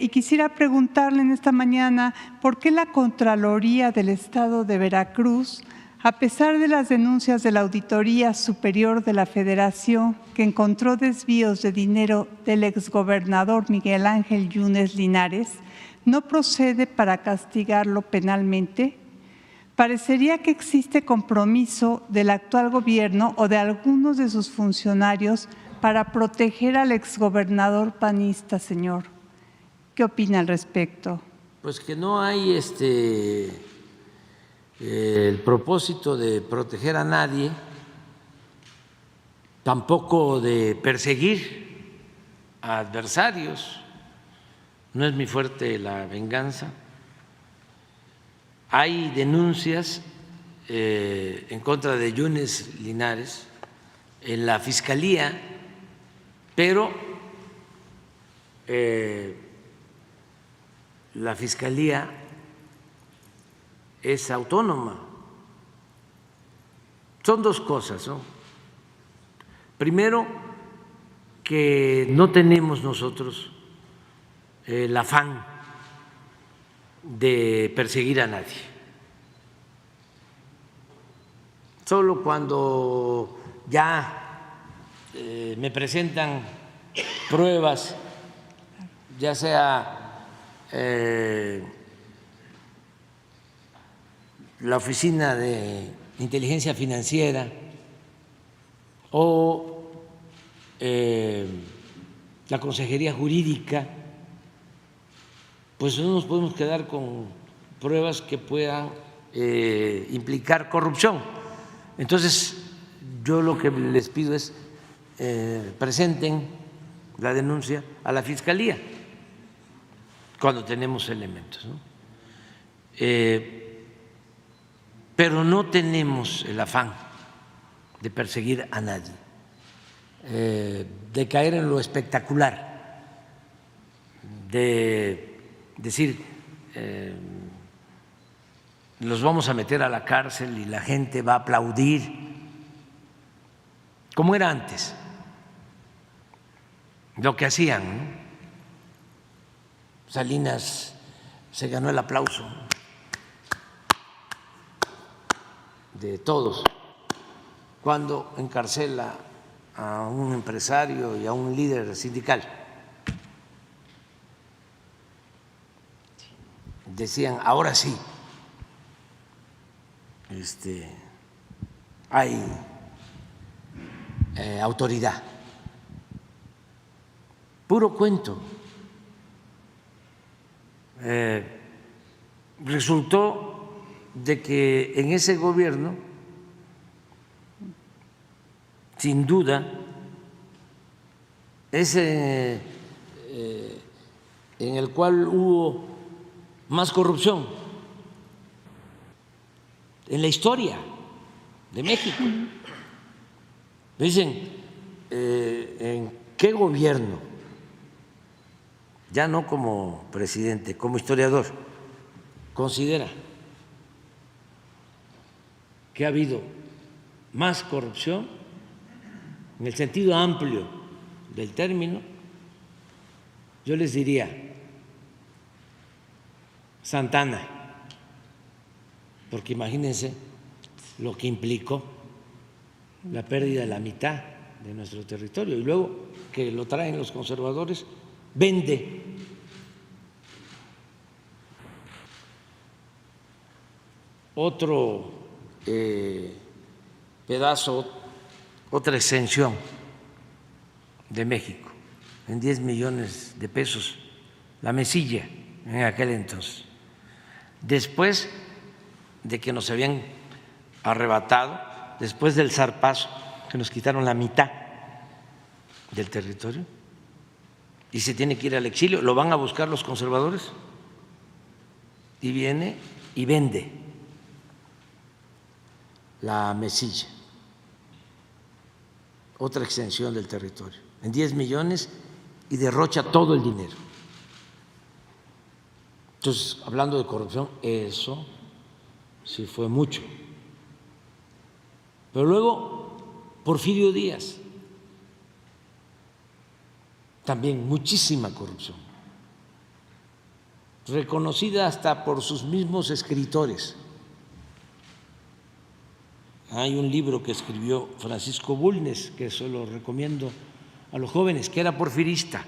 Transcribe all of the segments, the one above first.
Y quisiera preguntarle en esta mañana por qué la Contraloría del Estado de Veracruz, a pesar de las denuncias de la Auditoría Superior de la Federación, que encontró desvíos de dinero del exgobernador Miguel Ángel Yunes Linares, no procede para castigarlo penalmente. Parecería que existe compromiso del actual gobierno o de algunos de sus funcionarios para proteger al exgobernador panista, señor. ¿Qué opina al respecto? Pues que no hay el propósito de proteger a nadie, tampoco de perseguir a adversarios. No es mi fuerte la venganza. Hay denuncias en contra de Yunes Linares en la Fiscalía, pero la Fiscalía es autónoma. Son dos cosas, ¿no? Primero, que no tenemos nosotros el afán de perseguir a nadie. Solo cuando ya me presentan pruebas, ya sea la Oficina de Inteligencia Financiera o la Consejería Jurídica, pues no nos podemos quedar con pruebas que puedan implicar corrupción. Entonces, yo lo que les pido es presenten la denuncia a la Fiscalía cuando tenemos elementos, ¿no? Pero no tenemos el afán de perseguir a nadie, de caer en lo espectacular, de decir los vamos a meter a la cárcel y la gente va a aplaudir, como era antes, lo que hacían, ¿no? Salinas se ganó el aplauso de todos cuando encarcela a un empresario y a un líder sindical. Decían, ahora sí, hay autoridad. Puro cuento. Resultó de que en ese gobierno, sin duda, es en el cual hubo más corrupción en la historia de México. Dicen, ¿en qué gobierno? Ya no como presidente, como historiador, considera que ha habido más corrupción en el sentido amplio del término. Yo les diría Santana, porque imagínense lo que implicó la pérdida de la mitad de nuestro territorio y luego que lo traen los conservadores, vende otro pedazo, otra extensión de México en 10 millones de pesos, la Mesilla en aquel entonces, después de que nos habían arrebatado, después del zarpazo, que nos quitaron la mitad del territorio y se tiene que ir al exilio, lo van a buscar los conservadores y viene y vende la Mesilla, otra extensión del territorio, en 10 millones y derrocha todo el dinero. Entonces, hablando de corrupción, eso sí fue mucho. Pero luego, Porfirio Díaz, también muchísima corrupción. reconocida hasta por sus mismos escritores. Hay un libro que escribió Francisco Bulnes, que se lo recomiendo a los jóvenes, que era porfirista,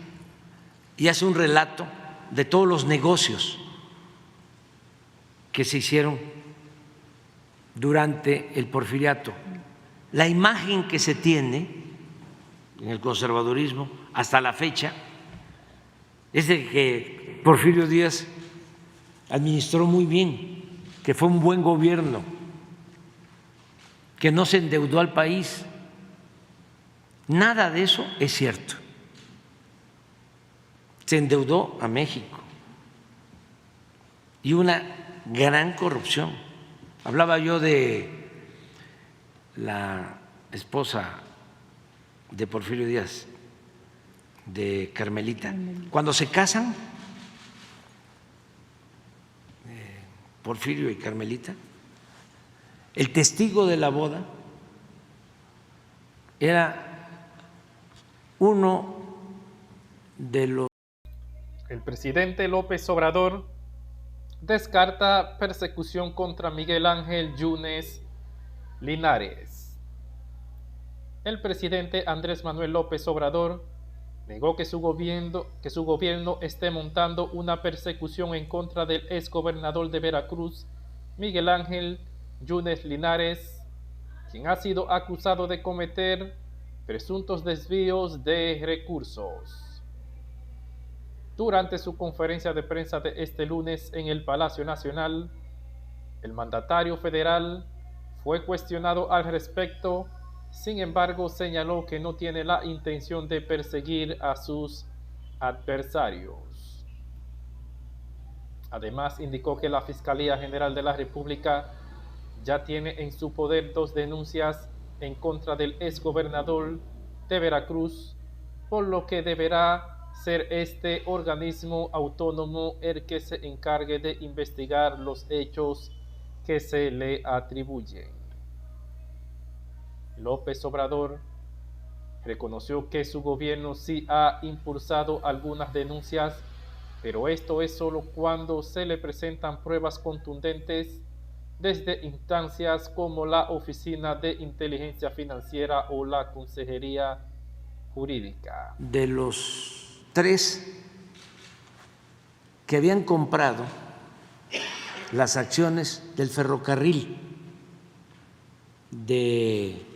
y hace un relato de todos los negocios que se hicieron durante el porfiriato. La imagen que se tiene en el conservadurismo hasta la fecha es de que Porfirio Díaz administró muy bien, que fue un buen gobierno, que no se endeudó al país. Nada de eso es cierto. Se endeudó a México y una gran corrupción. Hablaba yo de la esposa de Porfirio Díaz, de Carmelita. Cuando se casan, Porfirio y Carmelita, el testigo de la boda era uno de los... El presidente López Obrador descarta persecución contra Miguel Ángel Yunes Linares. El presidente Andrés Manuel López Obrador negó que su gobierno esté montando una persecución en contra del exgobernador de Veracruz, Miguel Ángel Yunes Linares, quien ha sido acusado de cometer presuntos desvíos de recursos. Durante su conferencia de prensa de este lunes en el Palacio Nacional, el mandatario federal fue cuestionado al respecto. Sin embargo, señaló que no tiene la intención de perseguir a sus adversarios. Además, indicó que la Fiscalía General de la República ya tiene en su poder 2 denuncias en contra del exgobernador de Veracruz, por lo que deberá ser este organismo autónomo el que se encargue de investigar los hechos que se le atribuyen. López Obrador reconoció que su gobierno sí ha impulsado algunas denuncias, pero esto es solo cuando se le presentan pruebas contundentes desde instancias como la Oficina de Inteligencia Financiera o la Consejería Jurídica. De los 3 que habían comprado las acciones del ferrocarril de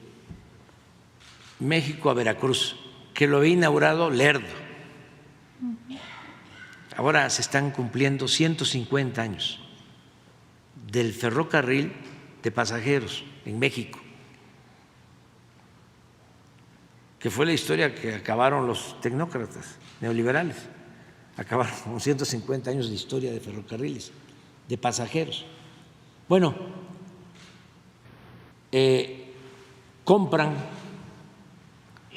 México a Veracruz, que lo había inaugurado Lerdo. Ahora se están cumpliendo 150 años del ferrocarril de pasajeros en México, que fue la historia que acabaron los tecnócratas neoliberales, acabaron con 150 años de historia de ferrocarriles, de pasajeros. Bueno, compran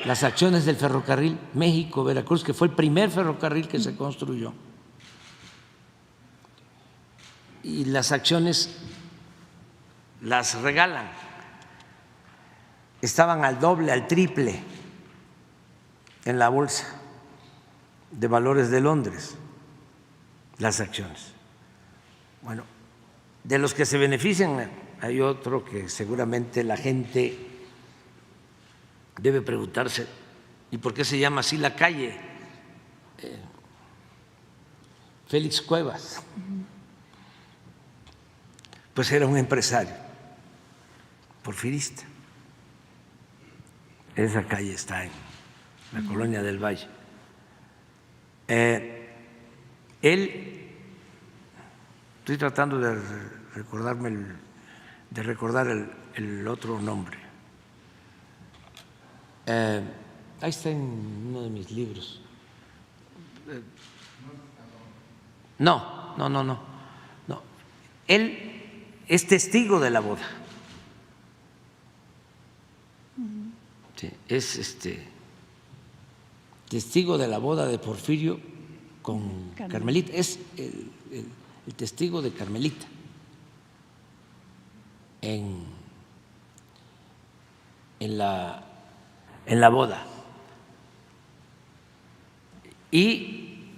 las acciones del ferrocarril México-Veracruz, que fue el primer ferrocarril que se construyó, y las acciones las regalan. Estaban al doble, al triple en la Bolsa de Valores de Londres, las acciones. Bueno, de los que se benefician hay otro que seguramente la gente debe preguntarse, ¿y por qué se llama así la calle? Félix Cuevas. Pues era un empresario porfirista. Esa calle está en la Colonia del Valle. Él, estoy tratando de recordar el otro nombre. Ahí está en uno de mis libros. No. Él es testigo de la boda. Sí, es testigo de la boda de Porfirio con Carmelita. Es el testigo de Carmelita en la boda. Y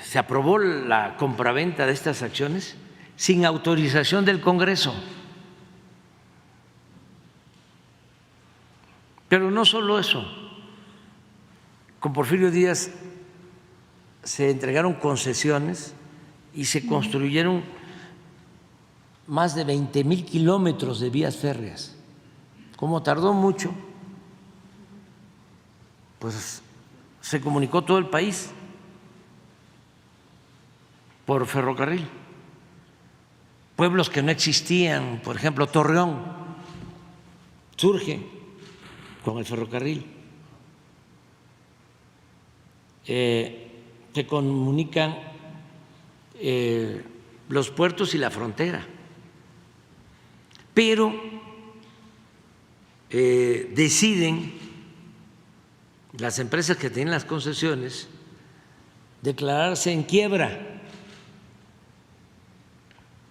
se aprobó la compraventa de estas acciones sin autorización del Congreso. Pero no solo eso, con Porfirio Díaz se entregaron concesiones y se construyeron más de 20,000 kilómetros de vías férreas. Como tardó mucho, pues se comunicó todo el país por ferrocarril. Pueblos que no existían, por ejemplo, Torreón, surge con el ferrocarril. Se comunican los puertos y la frontera, pero deciden las empresas que tienen las concesiones declararse en quiebra.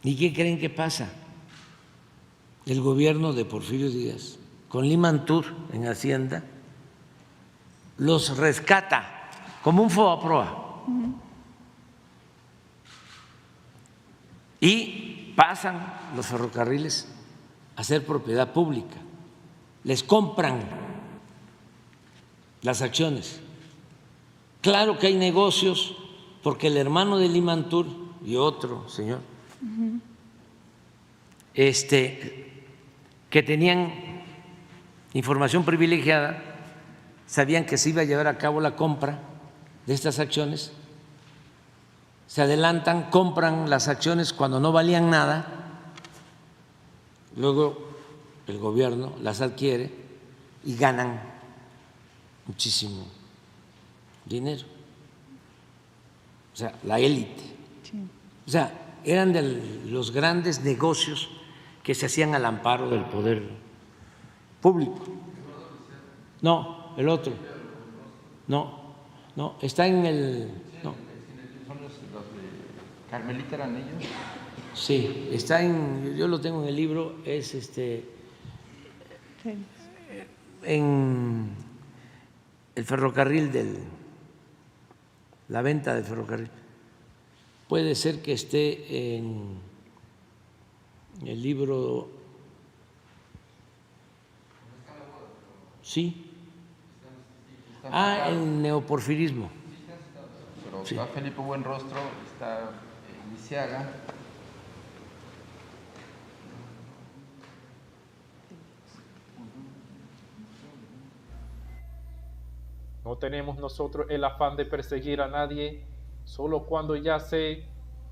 ¿Y qué creen que pasa? El gobierno de Porfirio Díaz, con Limantur en Hacienda, los rescata como un FOBAPROA y pasan los ferrocarriles a ser propiedad pública, les compran las acciones. Claro que hay negocios, porque el hermano de Limantur y otro señor que tenían información privilegiada, sabían que se iba a llevar a cabo la compra de estas acciones, se adelantan, compran las acciones cuando no valían nada, luego el gobierno las adquiere y ganan muchísimo dinero. O sea, la élite. Sí. O sea, eran de los grandes negocios que se hacían al amparo del poder público. No, el otro. No, está en el… No. ¿Son los de Carmelita eran ellos? Sí, está en… Yo lo tengo en el libro, es Sí. en el ferrocarril la venta del ferrocarril. Puede ser que esté en el libro… Sí. El neoporfirismo. Pero Sí. está Felipe Buenrostro, está Lisiaga. No tenemos nosotros el afán de perseguir a nadie, solo cuando ya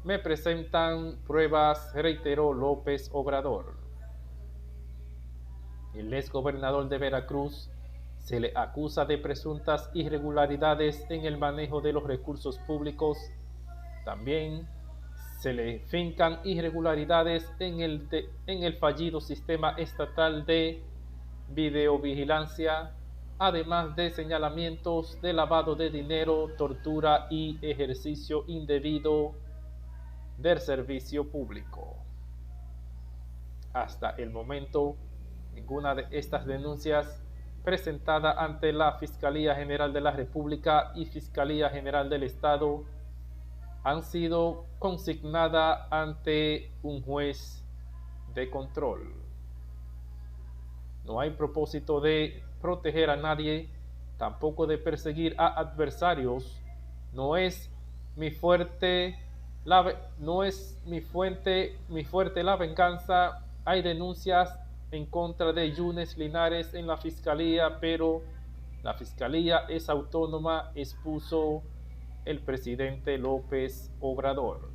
me presentan pruebas, reiteró López Obrador. El exgobernador de Veracruz se le acusa de presuntas irregularidades en el manejo de los recursos públicos. También se le fincan irregularidades en el fallido sistema estatal de videovigilancia, además de señalamientos de lavado de dinero, tortura y ejercicio indebido del servicio público. Hasta el momento, ninguna de estas denuncias presentada ante la Fiscalía General de la República y Fiscalía General del Estado han sido consignadas ante un juez de control. No hay propósito de proteger a nadie, tampoco de perseguir a adversarios. No es mi fuerte la venganza. Hay denuncias en contra de Yunes Linares en la Fiscalía, pero la Fiscalía es autónoma, expuso el presidente López Obrador.